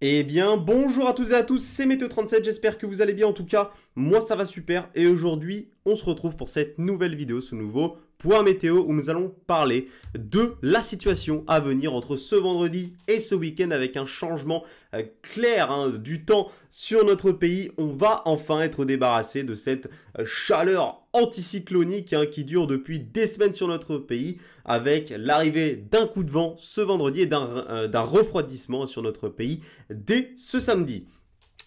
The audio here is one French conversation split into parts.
Eh bien, bonjour à tous et à tous, c'est Météo37, j'espère que vous allez bien. En tout cas, moi ça va super. Et aujourd'hui, on se retrouve pour cette nouvelle vidéo, ce nouveau point météo où nous allons parler de la situation à venir entre ce vendredi et ce week-end avec un changement clair du temps sur notre pays. On va enfin être débarrassé de cette chaleur anticyclonique qui dure depuis des semaines sur notre pays avec l'arrivée d'un coup de vent ce vendredi et d'un refroidissement sur notre pays dès ce samedi.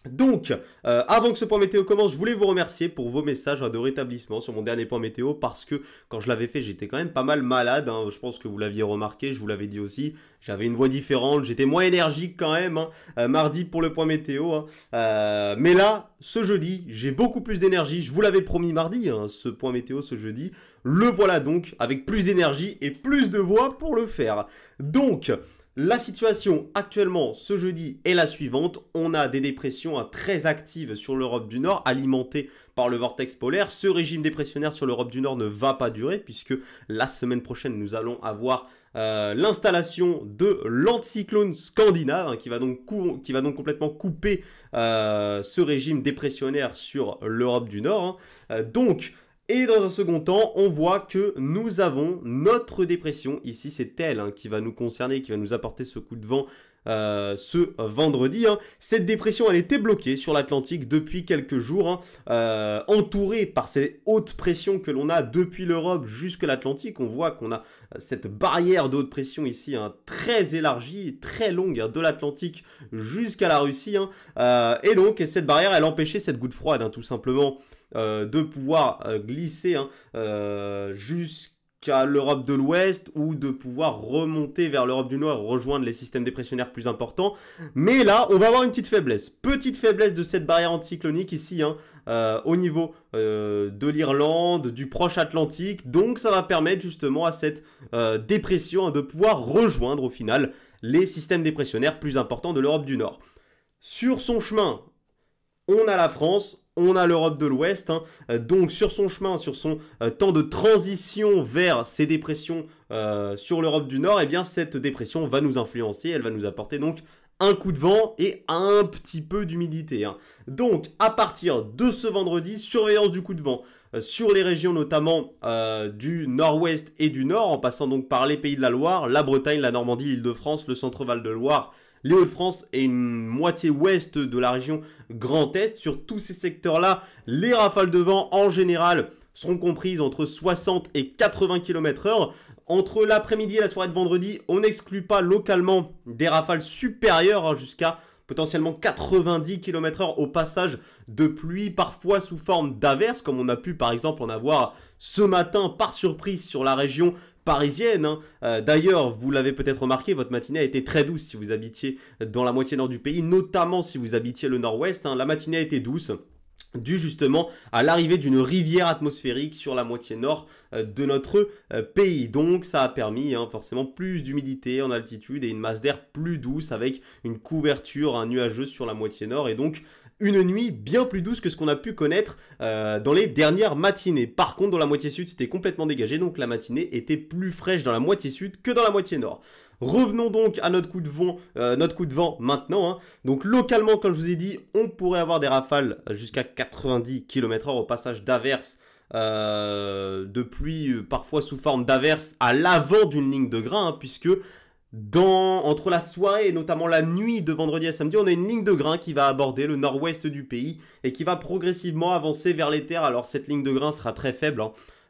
Donc, avant que ce point météo commence, je voulais vous remercier pour vos messages de rétablissement sur mon dernier point météo parce que quand je l'avais fait, j'étais quand même pas mal malade. Je pense que vous l'aviez remarqué, je vous l'avais dit aussi. J'avais une voix différente, j'étais moins énergique quand même mardi pour le point météo. Mais là, ce jeudi, j'ai beaucoup plus d'énergie. Je vous l'avais promis mardi, ce point météo ce jeudi. Le voilà donc avec plus d'énergie et plus de voix pour le faire. Donc, la situation actuellement ce jeudi est la suivante. On a des dépressions très actives sur l'Europe du Nord alimentées par le vortex polaire. Ce régime dépressionnaire sur l'Europe du Nord ne va pas durer puisque la semaine prochaine nous allons avoir l'installation de l'anticyclone scandinave qui va donc complètement couper ce régime dépressionnaire sur l'Europe du Nord. Et dans un second temps, on voit que nous avons notre dépression, ici c'est elle qui va nous concerner, qui va nous apporter ce coup de vent ce vendredi. Cette dépression, elle était bloquée sur l'Atlantique depuis quelques jours, entourée par ces hautes pressions que l'on a depuis l'Europe jusque l'Atlantique. On voit qu'on a cette barrière de haute pression ici, très élargie, très longue, de l'Atlantique jusqu'à la Russie. Et donc, cette barrière, elle empêchait cette goutte froide, tout simplement, de pouvoir glisser jusqu'à l'Europe de l'Ouest ou de pouvoir remonter vers l'Europe du Nord et rejoindre les systèmes dépressionnaires plus importants. Mais là, on va avoir une petite faiblesse. Petite faiblesse de cette barrière anticyclonique ici, au niveau de l'Irlande, du proche Atlantique. Donc ça va permettre justement à cette dépression de pouvoir rejoindre au final les systèmes dépressionnaires plus importants de l'Europe du Nord. Sur son chemin, on a la France, on a l'Europe de l'Ouest, donc sur son chemin, sur son temps de transition vers ces dépressions sur l'Europe du Nord, eh bien cette dépression va nous influencer, elle va nous apporter donc un coup de vent et un petit peu d'humidité. Donc à partir de ce vendredi, surveillance du coup de vent sur les régions notamment du nord-ouest et du nord, en passant donc par les Pays de la Loire, la Bretagne, la Normandie, l'Île-de-France, le centre-Val de Loire, les Hauts-de-France et une moitié ouest de la région Grand Est. Sur tous ces secteurs-là, les rafales de vent en général seront comprises entre 60 et 80 km/h. Entre l'après-midi et la soirée de vendredi, on n'exclut pas localement des rafales supérieures jusqu'à potentiellement 90 km/h au passage de pluie, parfois sous forme d'averses, comme on a pu par exemple en avoir ce matin par surprise sur la région parisienne. D'ailleurs, vous l'avez peut-être remarqué, votre matinée a été très douce si vous habitiez dans la moitié nord du pays, notamment si vous habitiez le nord-ouest. La matinée a été douce, dû justement à l'arrivée d'une rivière atmosphérique sur la moitié nord de notre pays. Donc ça a permis forcément plus d'humidité en altitude et une masse d'air plus douce avec une couverture nuageuse sur la moitié nord et donc une nuit bien plus douce que ce qu'on a pu connaître dans les dernières matinées. Par contre, dans la moitié sud, c'était complètement dégagé, donc la matinée était plus fraîche dans la moitié sud que dans la moitié nord. Revenons donc à notre coup de vent maintenant. Donc localement, comme je vous ai dit, on pourrait avoir des rafales jusqu'à 90 km/h au passage d'averses, de pluie, parfois sous forme d'averses à l'avant d'une ligne de grain, puisque entre la soirée et notamment la nuit de vendredi à samedi, on a une ligne de grain qui va aborder le nord-ouest du pays et qui va progressivement avancer vers les terres. Alors cette ligne de grain sera très faible,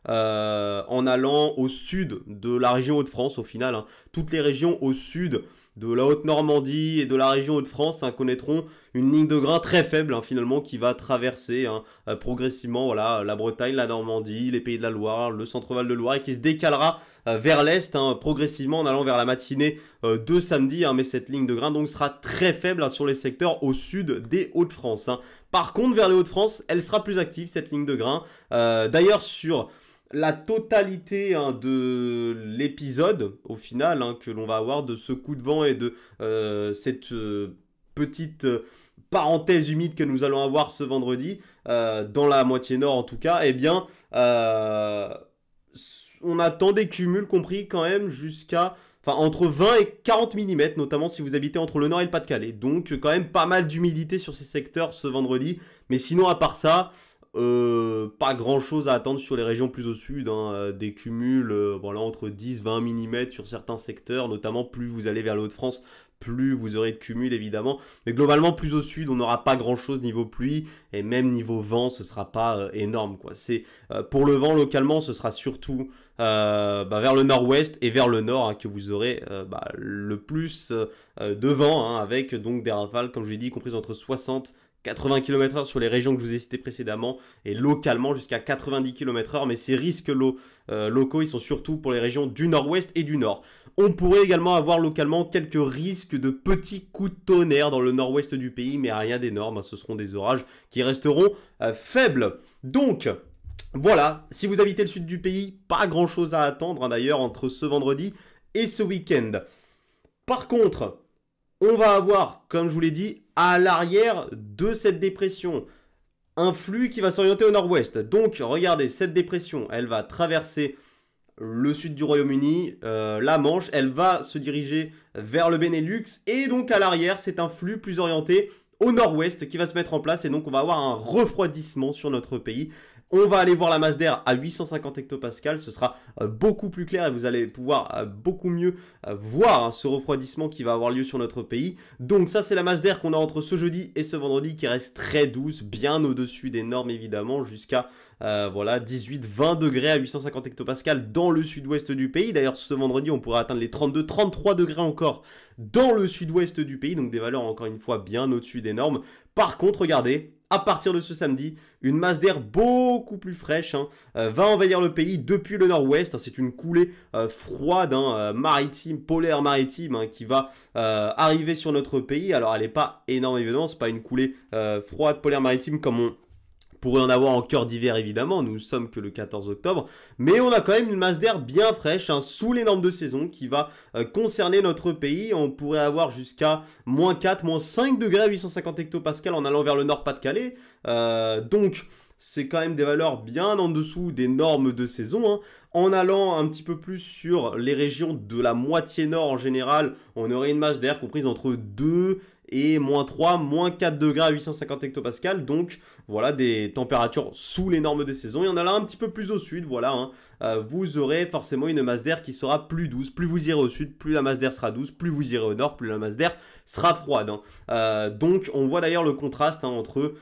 en allant au sud de la région Hauts-de-France au final. Toutes les régions au sud de la Haute-Normandie et de la région Hauts-de-France connaîtront une ligne de grain très faible finalement qui va traverser progressivement la Bretagne, la Normandie, les Pays de la Loire, le centre-val de Loire et qui se décalera vers l'est progressivement en allant vers la matinée de samedi. Mais cette ligne de grain donc sera très faible sur les secteurs au sud des Hauts-de-France. Par contre, vers les Hauts-de-France, elle sera plus active cette ligne de grain. D'ailleurs, sur la totalité de l'épisode, au final, que l'on va avoir de ce coup de vent et de cette petite parenthèse humide que nous allons avoir ce vendredi, dans la moitié nord en tout cas, eh bien, on attend des cumuls compris quand même jusqu'à enfin entre 20 et 40 mm, notamment si vous habitez entre le Nord et le Pas-de-Calais. Donc quand même pas mal d'humidité sur ces secteurs ce vendredi. Mais sinon à part ça, pas grand chose à attendre sur les régions plus au sud, hein, des cumuls voilà, entre 10-20 mm sur certains secteurs, notamment plus vous allez vers le Hauts-de-France, plus vous aurez de cumuls évidemment. Mais globalement plus au sud on n'aura pas grand chose niveau pluie et même niveau vent ce sera pas énorme quoi. C'est pour le vent localement ce sera surtout vers le nord-ouest et vers le nord hein, que vous aurez le plus de vent hein, avec donc des rafales comme je l'ai dit comprises entre 60 80 km/h sur les régions que je vous ai citées précédemment et localement jusqu'à 90 km/h. Mais ces risques locaux, ils sont surtout pour les régions du nord-ouest et du nord. On pourrait également avoir localement quelques risques de petits coups de tonnerre dans le nord-ouest du pays, mais rien d'énorme. Ce seront des orages qui resteront faibles. Donc, voilà, si vous habitez le sud du pays, pas grand-chose à attendre hein, d'ailleurs entre ce vendredi et ce week-end. Par contre, on va avoir, comme je vous l'ai dit, à l'arrière de cette dépression, un flux qui va s'orienter au nord-ouest. Donc, regardez, cette dépression, elle va traverser le sud du Royaume-Uni, la Manche, elle va se diriger vers le Benelux. Et donc, à l'arrière, c'est un flux plus orienté au nord-ouest qui va se mettre en place. Et donc, on va avoir un refroidissement sur notre pays. On va aller voir la masse d'air à 850 hectopascales, ce sera beaucoup plus clair et vous allez pouvoir beaucoup mieux voir hein, ce refroidissement qui va avoir lieu sur notre pays. Donc ça c'est la masse d'air qu'on a entre ce jeudi et ce vendredi qui reste très douce, bien au-dessus des normes évidemment, jusqu'à voilà 18-20 degrés à 850 hectopascales dans le sud-ouest du pays. D'ailleurs ce vendredi on pourrait atteindre les 32-33 degrés encore dans le sud-ouest du pays, donc des valeurs encore une fois bien au-dessus des normes. Par contre regardez, à partir de ce samedi, une masse d'air beaucoup plus fraîche hein, va envahir le pays depuis le nord-ouest. Hein, c'est une coulée froide, hein, maritime, polaire maritime, hein, qui va arriver sur notre pays. Alors elle n'est pas énorme évidemment, c'est pas une coulée froide, polaire maritime comme on pourrait en avoir en cœur d'hiver évidemment, nous ne sommes que le 14 octobre, mais on a quand même une masse d'air bien fraîche, hein, sous les normes de saison qui va concerner notre pays. On pourrait avoir jusqu'à moins 4, moins 5 degrés à 850 hectopascales en allant vers le nord Pas-de-Calais, donc c'est quand même des valeurs bien en dessous des normes de saison, hein. En allant un petit peu plus sur les régions de la moitié nord en général, on aurait une masse d'air comprise entre 2 et moins 3, moins 4 degrés à 850 hectopascales. Donc voilà des températures sous les normes de saison. Il y en a là un petit peu plus au sud, voilà. Hein. Vous aurez forcément une masse d'air qui sera plus douce. Plus vous irez au sud, plus la masse d'air sera douce. Plus vous irez au nord, plus la masse d'air sera froide. Hein. Donc on voit d'ailleurs le contraste hein, entre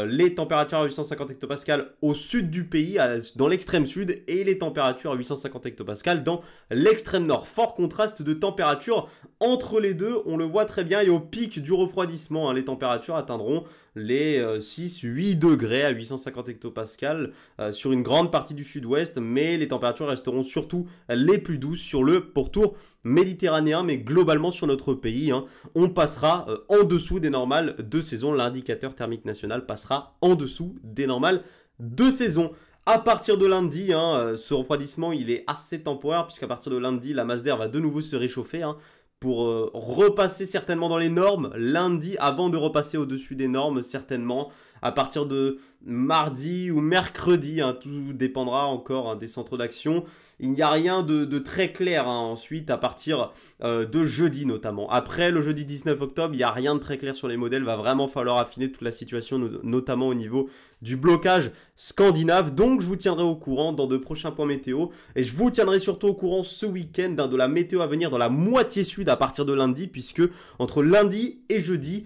les températures à 850 hectopascales au sud du pays, dans l'extrême sud, et les températures à 850 hectopascales dans l'extrême nord. Fort contraste de température entre les deux, on le voit très bien. Et au pic du refroidissement, hein, les températures atteindront les 6-8 degrés à 850 hectopascales sur une grande partie du sud-ouest, mais les températures resteront surtout les plus douces sur le pourtour méditerranéen, mais globalement sur notre pays, hein, on passera en dessous des normales de saison. L'indicateur thermique national passera en dessous des normales de saison. À partir de lundi, hein, ce refroidissement il est assez temporaire, puisqu'à partir de lundi, la masse d'air va de nouveau se réchauffer, hein, pour repasser certainement dans les normes lundi avant de repasser au-dessus des normes certainement à partir de mardi ou mercredi, hein, tout dépendra encore hein, des centres d'action. Il n'y a rien de très clair hein, ensuite à partir de jeudi notamment. Après le jeudi 19 octobre, il n'y a rien de très clair sur les modèles, va vraiment falloir affiner toute la situation notamment au niveau du blocage scandinave. Donc je vous tiendrai au courant dans de prochains points météo et je vous tiendrai surtout au courant ce week-end hein, de la météo à venir dans la moitié sud à partir de lundi, puisque entre lundi et jeudi,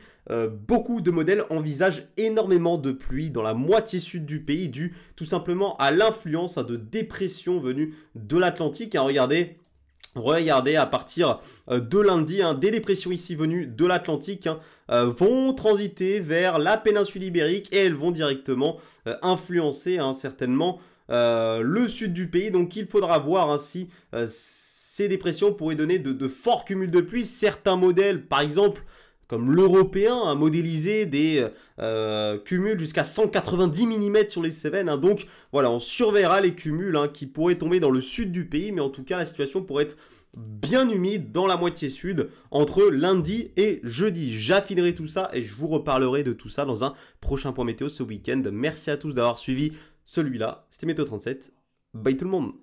beaucoup de modèles envisagent énormément de pluie dans la moitié sud du pays dû tout simplement à l'influence hein, de dépressions venues de l'Atlantique. Hein, regardez à partir de lundi, hein, des dépressions ici venues de l'Atlantique hein, vont transiter vers la péninsule ibérique et elles vont directement influencer hein, certainement le sud du pays. Donc il faudra voir hein, si ces dépressions pourraient donner de forts cumuls de pluie. Certains modèles, par exemple comme l'européen, a modélisé des cumuls jusqu'à 190 mm sur les Cévennes. Hein. Donc voilà, on surveillera les cumuls hein, qui pourraient tomber dans le sud du pays. Mais en tout cas, la situation pourrait être bien humide dans la moitié sud entre lundi et jeudi. J'affinerai tout ça et je vous reparlerai de tout ça dans un prochain point météo ce week-end. Merci à tous d'avoir suivi celui-là. C'était Météo 37. Bye tout le monde.